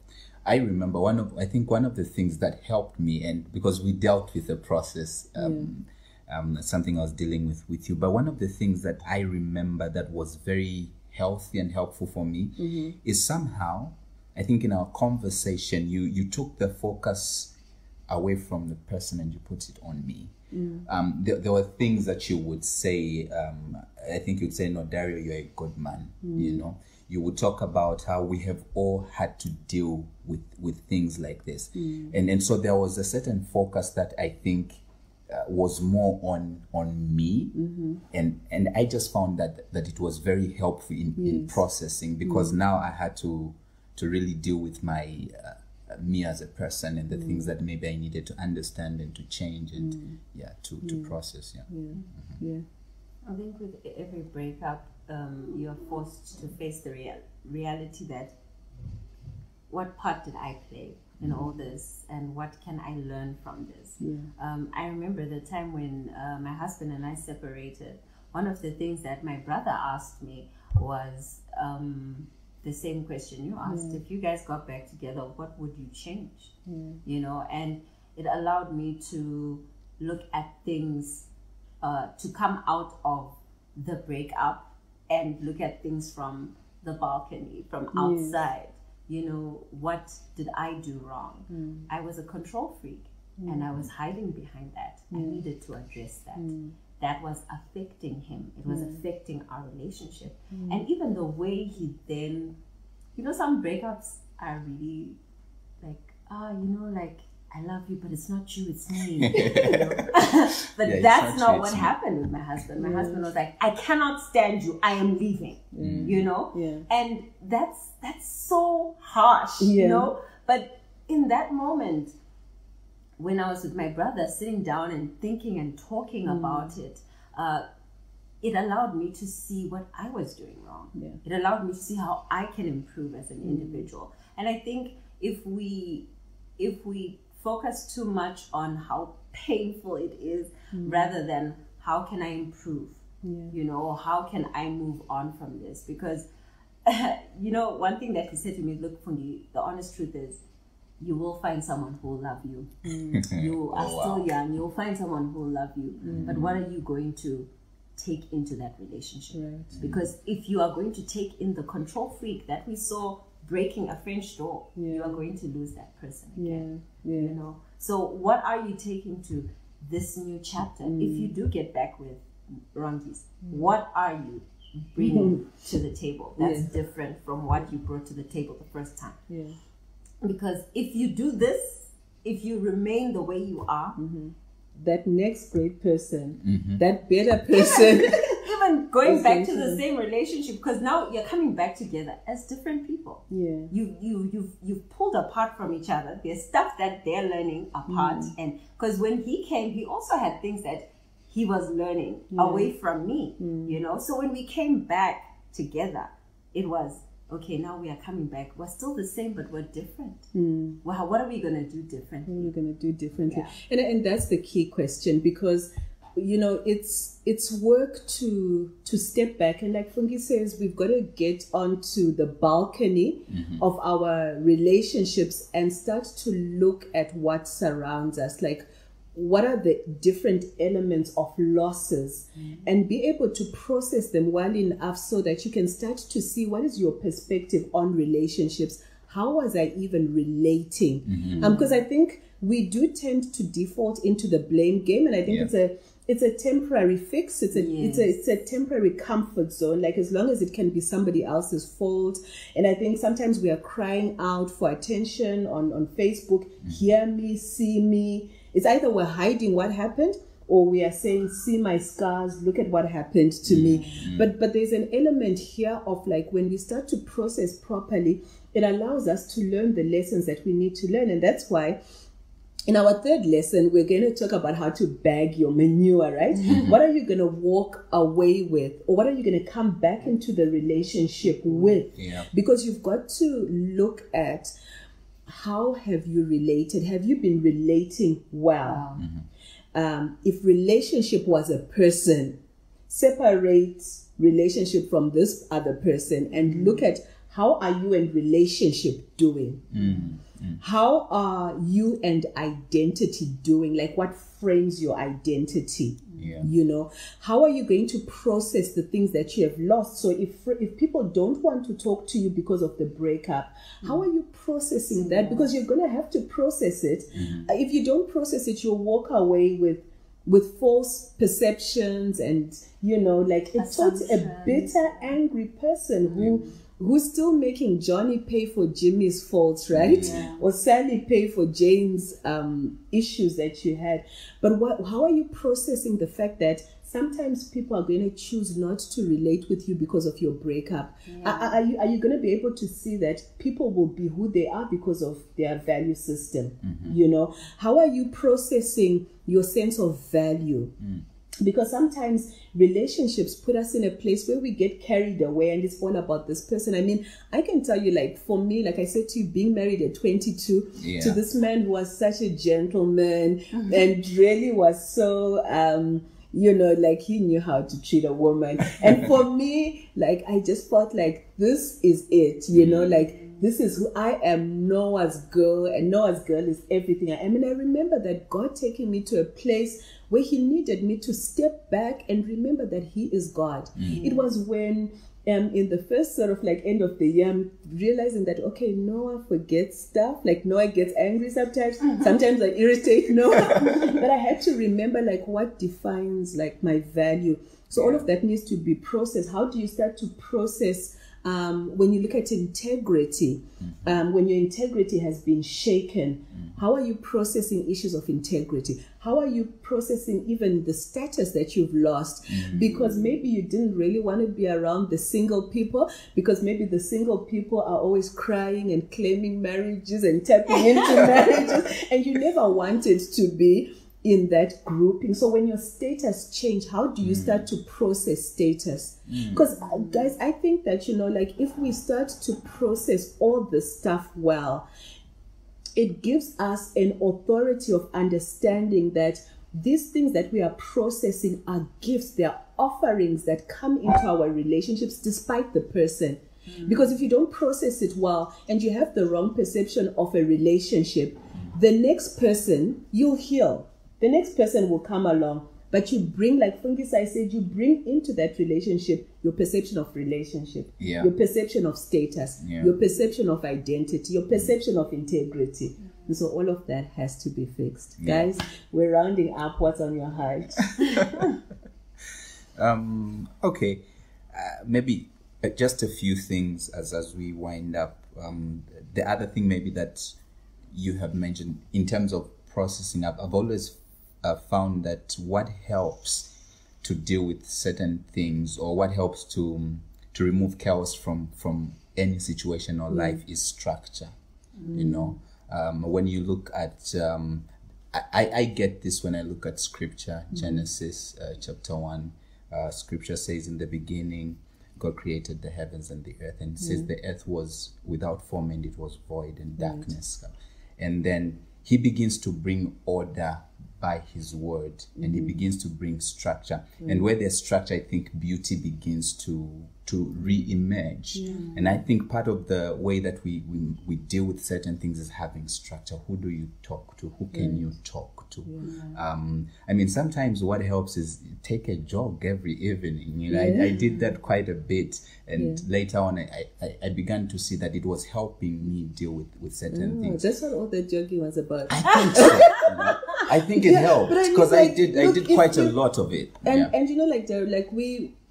I remember one of the things that helped me, and because we dealt with the process, something I was dealing with you, but one of the things that I remember that was very healthy and helpful for me is somehow, I think in our conversation, you took the focus away from the person and you put it on me. There were things that you would say, I think you'd say, no, Dario, you're a good man, You would talk about how we have all had to deal with things like this. And so there was a certain focus that I think was more on me. And I just found that it was very helpful in processing, because now I had to really deal with my me as a person and the things that maybe I needed to understand and to change and to process. I think with every breakup, you're forced to face the reality that what part did I play in all this, and what can I learn from this? I remember the time when my husband and I separated. One of the things that my brother asked me was, the same question you asked. If you guys got back together, what would you change? You know, and it allowed me to look at things, to come out of the breakup and look at things from the balcony, from outside. You know, what did I do wrong? I was a control freak, and I was hiding behind that. I needed to address that. That was affecting him. It was affecting our relationship. And even the way he then, you know, some breakups are really like, you know, like, I love you, but it's not you, it's me. You know? But that's not what happened with my husband. My husband was like, I cannot stand you. I am leaving. You know? And that's so harsh, you know? But in that moment, when I was with my brother, sitting down and thinking and talking about it, it allowed me to see what I was doing wrong. It allowed me to see how I can improve as an individual. And I think if we focus too much on how painful it is rather than how can I improve, you know, how can I move on from this? Because, you know, one thing that he said to me, look, Fundi, the honest truth is, you will find someone who will love you. You are still young. You will find someone who will love you. But what are you going to take into that relationship? Because if you are going to take in the control freak that we saw breaking a French door, you are going to lose that person again. You know. So what are you taking to this new chapter? If you do get back with Rondis, what are you bringing to the table that's different from what you brought to the table the first time? Because if you do this, if you remain the way you are, that next great person, that better person, even going back to the same relationship, because now you're coming back together as different people. You've pulled apart from each other. There's stuff that they're learning apart, and because when he came, he also had things that he was learning away from me. You know, so when we came back together, it was, okay, now we are coming back. We're still the same, but we're different. Well, what are we going to do differently? What are we going to do differently? And that's the key question, because, you know, it's work to step back. And like Fungi says, we've got to get onto the balcony of our relationships and start to look at what surrounds us. Like, what are the different elements of losses, and be able to process them well enough so that you can start to see what is your perspective on relationships. How was I even relating? Because I think we do tend to default into the blame game, and I think it's a temporary fix. It's a temporary comfort zone. Like, as long as it can be somebody else's fault. And I think sometimes we are crying out for attention on Facebook. Hear me, see me. It's either we're hiding what happened, or we are saying, see my scars, look at what happened to me. But there's an element here of, like, when we start to process properly, it allows us to learn the lessons that we need to learn. And that's why in our third lesson, we're going to talk about how to bag your manure, right? What are you going to walk away with? Or what are you going to come back into the relationship with? Because you've got to look at, how have you related? Have you been relating well? If relationship was a person, separate relationship from this other person and look at, how are you and relationship doing? How are you and identity doing? Like, what frames your identity? You know, how are you going to process the things that you have lost? So if people don't want to talk to you because of the breakup, how are you processing that? Because you're going to have to process it. If you don't process it, you'll walk away with false perceptions, and, you know, like, it's such a bitter, angry person who's still making Johnny pay for Jimmy's faults, right? Or Sally pay for Jane's issues that you had. But how are you processing the fact that sometimes people are going to choose not to relate with you because of your breakup? Are you going to be able to see that people will be who they are because of their value system? You know, how are you processing your sense of value? Because sometimes relationships put us in a place where we get carried away and it's all about this person. I mean, I can tell you, like, for me, like I said to you, being married at 22 to this man who was such a gentleman and really was so you know, like he knew how to treat a woman. And for me, like, I just felt like this is it, you know, like, this is who I am, Noah's girl, and Noah's girl is everything I am. And I remember that God taking me to a place where he needed me to step back and remember that he is God. It was when in the first sort of like end of the year, I'm realizing that, okay, Noah forgets stuff. Like Noah gets angry sometimes. Sometimes I irritate Noah. But I had to remember like what defines like my value. So all of that needs to be processed. How do you start to process when you look at integrity? When your integrity has been shaken, how are you processing issues of integrity? How are you processing even the status that you've lost? Because maybe you didn't really want to be around the single people, because maybe the single people are always crying and claiming marriages and tapping into marriages, and you never wanted to be in that grouping. So when your status change, how do you start to process status? Because guys, I think that, you know, like if we start to process all the stuff well, it gives us an authority of understanding that these things that we are processing are gifts, they are offerings that come into our relationships despite the person. Because if you don't process it well and you have the wrong perception of a relationship, the next person you'll heal. The next person will come along, but you bring, like Fungisa said, you bring into that relationship your perception of relationship, your perception of status, your perception of identity, your perception of integrity. And so all of that has to be fixed. Guys, we're rounding up. What's on your heart? Okay. Maybe just a few things as we wind up. The other thing maybe that you have mentioned in terms of processing, I've always found that what helps to deal with certain things, or what helps to remove chaos from any situation or life, is structure. You know, when you look at I get this when I look at scripture. Genesis chapter 1, scripture says, in the beginning God created the heavens and the earth, and it says the earth was without form and it was void, and darkness. And then he begins to bring order by his word, and he begins to bring structure. And where there's structure, I think beauty begins to re-emerge. And I think part of the way that we deal with certain things is having structure. Who do you talk to? Who can you talk to? I mean, sometimes what helps is take a jog every evening. You know, I did that quite a bit, and later on I began to see that it was helping me deal with certain things. That's what all the jogging was about. I think so. You know? I think it helped, because I did quite a lot of it. And you know,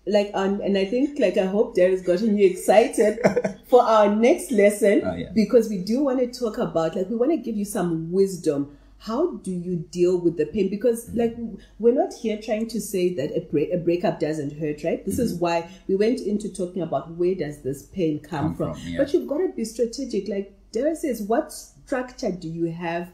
and I think, like, I hope Darius gotten you excited for our next lesson, because we do want to talk about, like, we want to give you some wisdom. How do you deal with the pain? Because, like, we're not here trying to say that a breakup doesn't hurt, right? This is why we went into talking about where does this pain come from. But you've got to be strategic. Like Darius says, what structure do you have?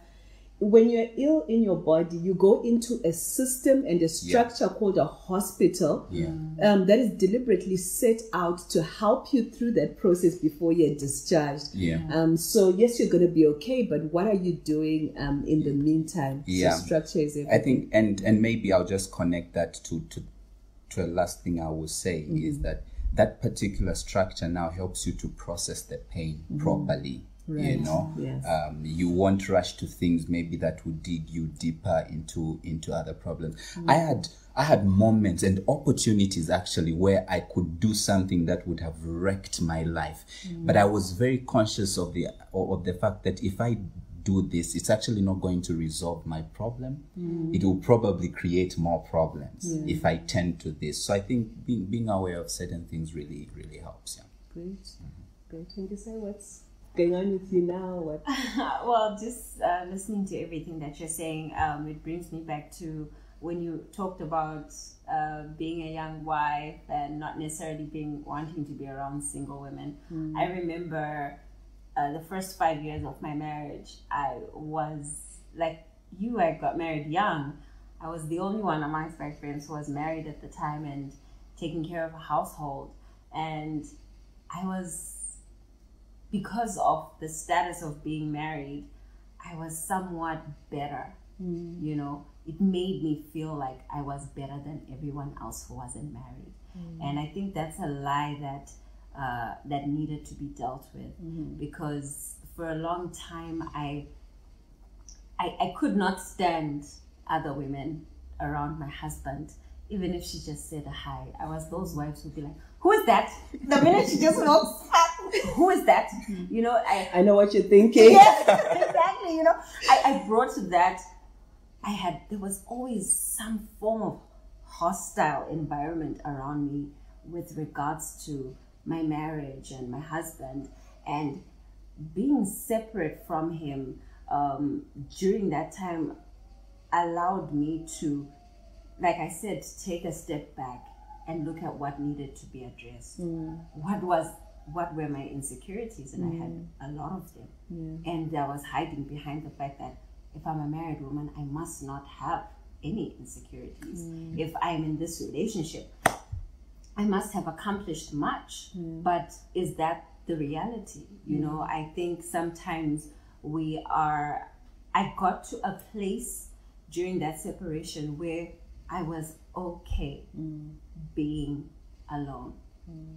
When you're ill in your body, you go into a system and a structure called a hospital that is deliberately set out to help you through that process before you're discharged. So yes, you're going to be okay, but what are you doing in the meantime? So structure is everything. I think, and maybe I'll just connect that to a last thing I will say is that particular structure now helps you to process the pain properly. Right. You know, you won't rush to things maybe that would dig you deeper into other problems. I had moments and opportunities actually where I could do something that would have wrecked my life, but I was very conscious of the fact that if I do this, it's actually not going to resolve my problem. It will probably create more problems if I tend to this. So I think being aware of certain things really helps. Great. Can you say what's going on with you now? What? Well, just listening to everything that you're saying, it brings me back to when you talked about being a young wife and not necessarily wanting to be around single women. I remember the first 5 years of my marriage, I was like you. I got married young. I was the only one amongst my friends who was married at the time and taking care of a household, and I was, because of the status of being married, I was somewhat better You know, it made me feel like I was better than everyone else who wasn't married. And I think that's a lie that that needed to be dealt with, because for a long time I could not stand other women around my husband, even if she just said hi. I was those wives who'd be like, who is that? The minute she just walks up, who is that? You know, I know what you're thinking. Yes, exactly. You know, I brought that. There was always some form of hostile environment around me with regards to my marriage and my husband, and being separate from him during that time allowed me to, like I said, take a step back and look at what needed to be addressed. What were my insecurities, and I had a lot of them. And I was hiding behind the fact that if I'm a married woman, I must not have any insecurities. If I'm in this relationship, I must have accomplished much. But is that the reality? You know, I think sometimes I got to a place during that separation where I was okay being alone.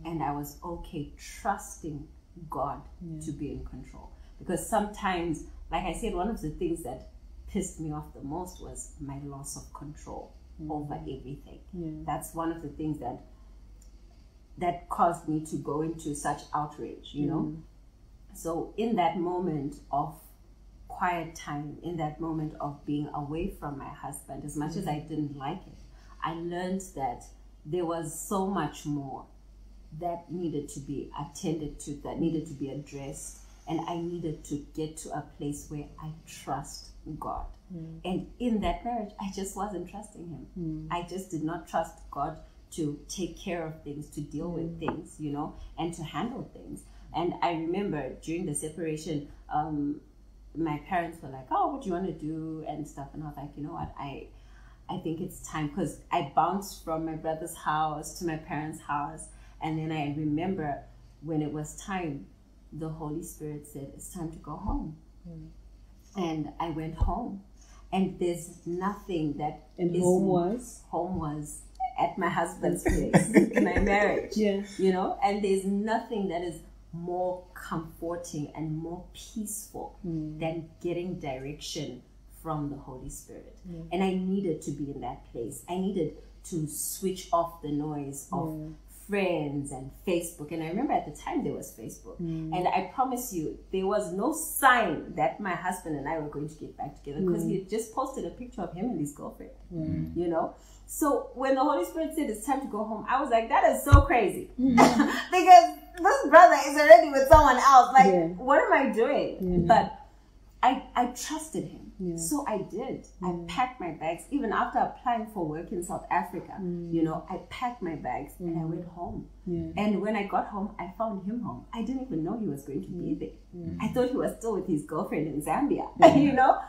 And I was okay trusting God to be in control. Because sometimes, like I said, one of the things that pissed me off the most was my loss of control over everything. That's one of the things that caused me to go into such outrage, you know. So in that moment of quiet time, in that moment of being away from my husband, as much as I didn't like it, I learned that there was so much more that needed to be attended to, that needed to be addressed, and I needed to get to a place where I trust God. And in that marriage, I just wasn't trusting him. I just did not trust God to take care of things, to deal with things, you know, and to handle things. And I remember during the separation, my parents were like, oh, what do you want to do and stuff. And I was like, you know what, I think it's time, because I bounced from my brother's house to my parents' house. And then I remember when it was time, the Holy Spirit said, it's time to go home. And I went home. And there's nothing that home was at my husband's place, my marriage, you know, and there's nothing that is more comforting and more peaceful than getting direction from the Holy Spirit. And I needed to be in that place. I needed to switch off the noise of friends and Facebook. And I remember at the time there was Facebook. And I promise you, there was no sign that my husband and I were going to get back together, because he had just posted a picture of him and his girlfriend, you know. So when the Holy Spirit said it's time to go home, I was like, that is so crazy. Because this brother is already with someone else. Like, what am I doing? But I trusted him. So I did. I packed my bags. Even after applying for work in South Africa, you know, I packed my bags and I went home. And when I got home, I found him home. I didn't even know he was going to be there. I thought he was still with his girlfriend in Zambia, you know.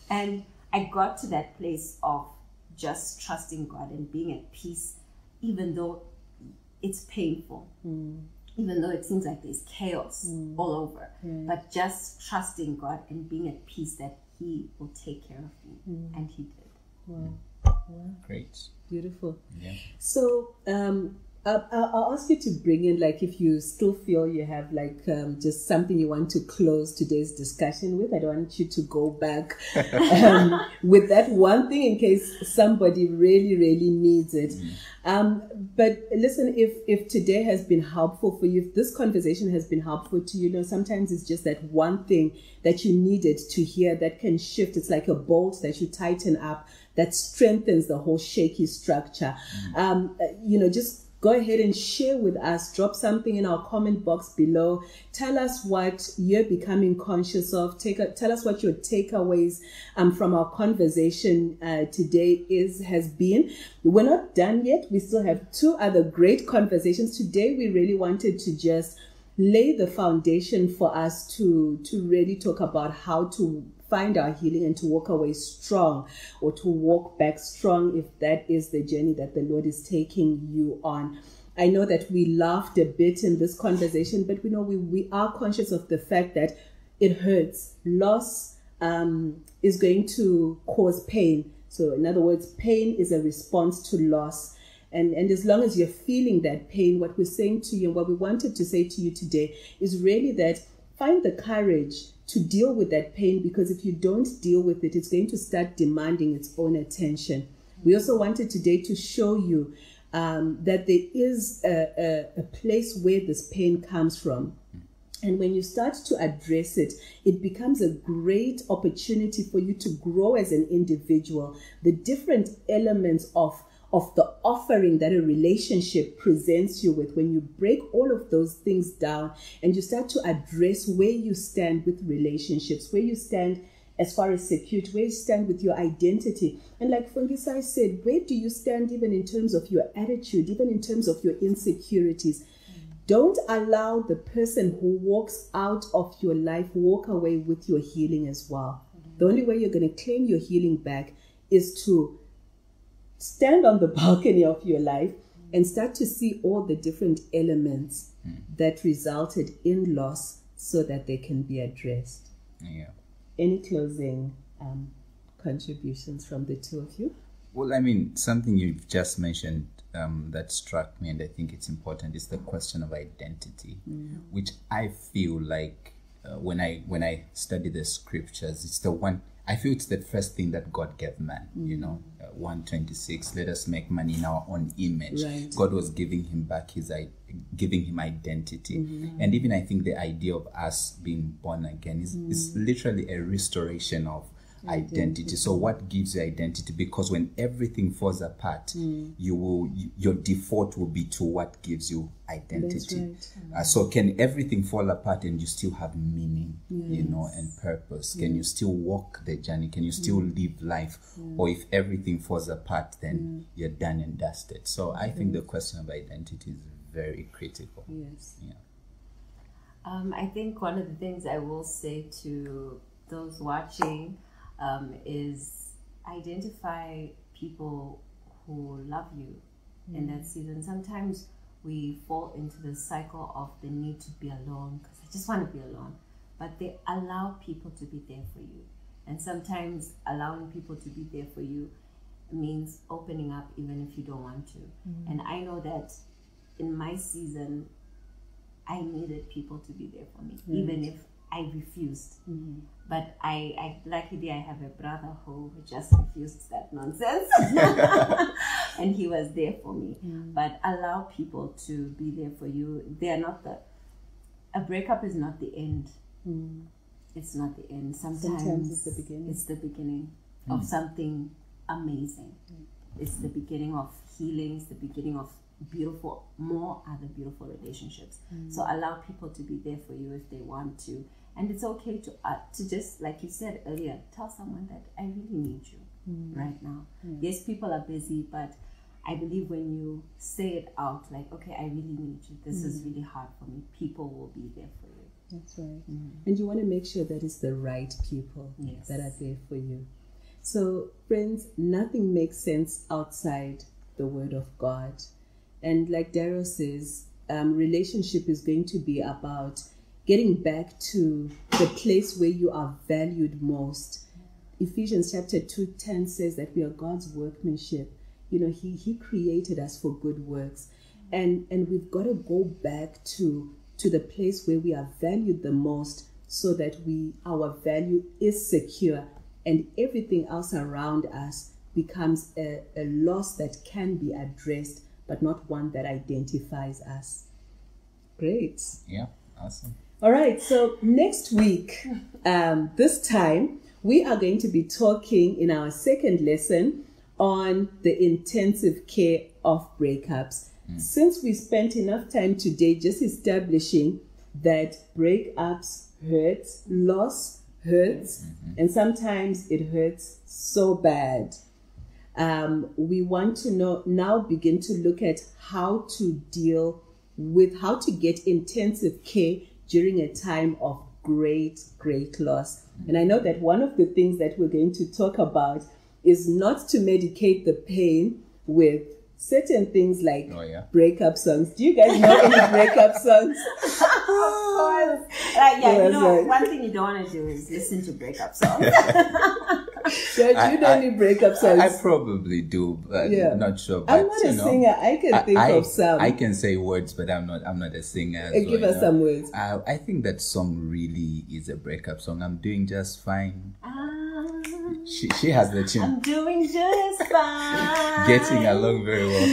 And I got to that place of just trusting God and being at peace, even though it's painful, even though it seems like there's chaos all over, but just trusting God and being at peace that he will take care of me. And he did. Wow. Great. Beautiful. Yeah. So I'll ask you to bring in, like, if you still feel you have like just something you want to close today's discussion with. I don't want you to go back with that one thing in case somebody really, really needs it. But listen, if today has been helpful for you, if this conversation has been helpful to you, sometimes it's just that one thing that you needed to hear that can shift. It's like a bolt that you tighten up that strengthens the whole shaky structure. Just go ahead and share with us. Drop something in our comment box below. Tell us what you're becoming conscious of. Tell us what your takeaways from our conversation today has been. We're not done yet. We still have 2 other great conversations. Today, we really wanted to just lay the foundation for us to really talk about how to find our healing and to walk away strong, or to walk back strong, if that is the journey that the Lord is taking you on. I know that we laughed a bit in this conversation, but we know we are conscious of the fact that it hurts. Loss is going to cause pain. So in other words, pain is a response to loss. And as long as you're feeling that pain, what we're saying to you and what we wanted to say to you today is really that find the courage to deal with that pain, because if you don't deal with it, it's going to start demanding its own attention. We also wanted today to show you that there is a place where this pain comes from. And when you start to address it, it becomes a great opportunity for you to grow as an individual. The different elements of the offering that a relationship presents you with, when you break all of those things down and you start to address where you stand with relationships, where you stand as far as security, where you stand with your identity. And like Fungisai said, where do you stand even in terms of your attitude, even in terms of your insecurities? Don't allow the person who walks out of your life walk away with your healing as well. The only way you're going to claim your healing back is to stand on the balcony of your life and start to see all the different elements that resulted in loss so that they can be addressed. Yeah. Any closing contributions from the two of you? Well, I mean, something you've just mentioned that struck me, and I think it's important, is the question of identity, which I feel like when I study the scriptures, it's the one, I feel it's the first thing that God gave man, 1:26, let us make man in our own image. Right. God was giving him back giving him identity. And even I think the idea of us being born again is literally a restoration of identity. So what gives you identity? Because when everything falls apart, your default will be to what gives you identity. Right. So can everything fall apart and you still have meaning, and purpose? Can you still walk the journey? Can you still live life? Or if everything falls apart, then you're done and dusted. So I think the question of identity is very critical. Yes. Yeah. I think one of the things I will say to those watching is identify people who love you in that season. Sometimes we fall into the cycle of the need to be alone because I just want to be alone, but they allow people to be there for you. And sometimes allowing people to be there for you means opening up even if you don't want to. And I know that in my season, I needed people to be there for me, even if I refused. But luckily I have a brother who just refused that nonsense. And he was there for me. But allow people to be there for you. They are not a breakup is not the end. It's not the end. Sometimes it's the beginning. It's the beginning of something amazing. It's the beginning of healing. It's the beginning of more other beautiful relationships. So allow people to be there for you if they want to. And it's okay to just, like you said earlier, tell someone that I really need you right now. Yes, people are busy, but I believe when you say it out, like, okay, I really need you. This is really hard for me. People will be there for you. That's right. And you want to make sure that it's the right people that are there for you. So, friends, nothing makes sense outside the Word of God. And like Daryl says, relationship is going to be about getting back to the place where you are valued most. Ephesians chapter 2:10 says that we are God's workmanship. He created us for good works. And we've got to go back to the place where we are valued the most, so that our value is secure and everything else around us becomes a loss that can be addressed, but not one that identifies us. Great. Yeah, awesome. All right, so next week, this time, we are going to be talking in our second lesson on the intensive care of breakups. Since we spent enough time today just establishing that breakups hurt, loss hurts, and sometimes it hurts so bad. We want to now begin to look at how to get intensive care during a time of great loss. And I know that one of the things that we're going to talk about is not to medicate the pain with certain things like Oh, yeah. breakup songs. Do you guys know any breakup songs? Of course. Like, yeah, Yes, you know, right. one thing you don't want to do is listen to breakup songs. Do you know any breakup songs? I probably do, but not sure. But, I'm not a singer. I can think of some. I can say words, but I'm not a singer. As Give well, us some words. I think that song really is a breakup song. I'm doing just fine. She has the tune. I'm doing just fine. Getting along very well.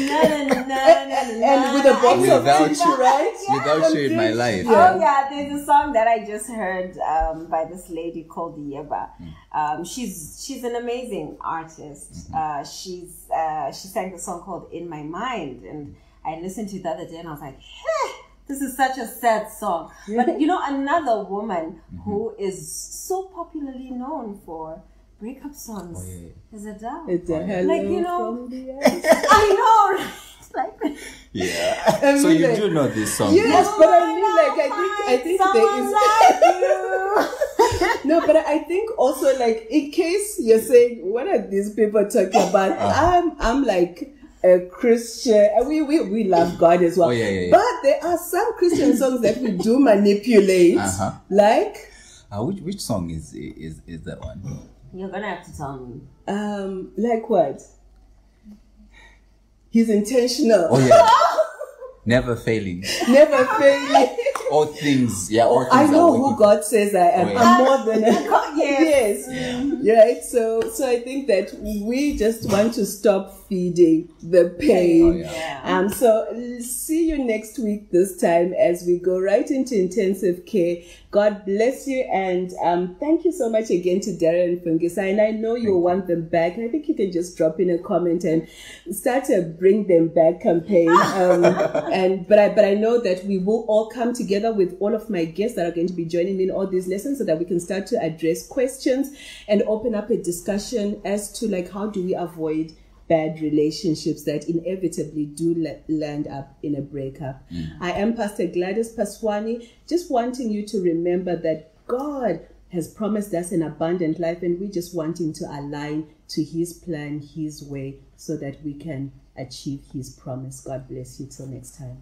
And with a box Without- of tissue, right? Without you in my life. Oh yeah, there's a song that I just heard by this lady called Yeba. She's an amazing artist. She sang the song called "In My Mind," and I listened to it the other day, and I was like, "Hey, this is such a sad song." But you know, another woman who is so popularly known for breakup songs is Adele. It's a hello Like, you know, from the end. I know, right? Like, Yeah. So you do know this song? Yes, but I mean, like, I think there is. No, but I think also, like, in case you're saying, what are these people talking about? I'm like a Christian. We love God as well. Oh, yeah. But there are some Christian songs that we do manipulate. Like, which song is that one? you're gonna have to tell me. like what? He's intentional. Oh yeah. Never failing. Never failing. All things. Yeah. All things I know are who working. God says I am. Oh, yeah. I'm more than a Yes. Right. So I think that we just want to stop feeding the pain. Oh, yeah. So see you next week this time as we go right into intensive care. God bless you, and thank you so much again to Darren and Fungisa. And I know you'll want them back. I think you can just drop in a comment and start a Bring Them Back campaign. But I know that we will all come together with all of my guests that are going to be joining me in all these lessons, so that we can start to address questions and open up a discussion as to, like, how do we avoid bad relationships that inevitably do land up in a breakup. I am Pastor Gladys Paswani, just wanting you to remember that God has promised us an abundant life, and we're just wanting to align to His plan, His way, so that we can achieve His promise. God bless you till next time.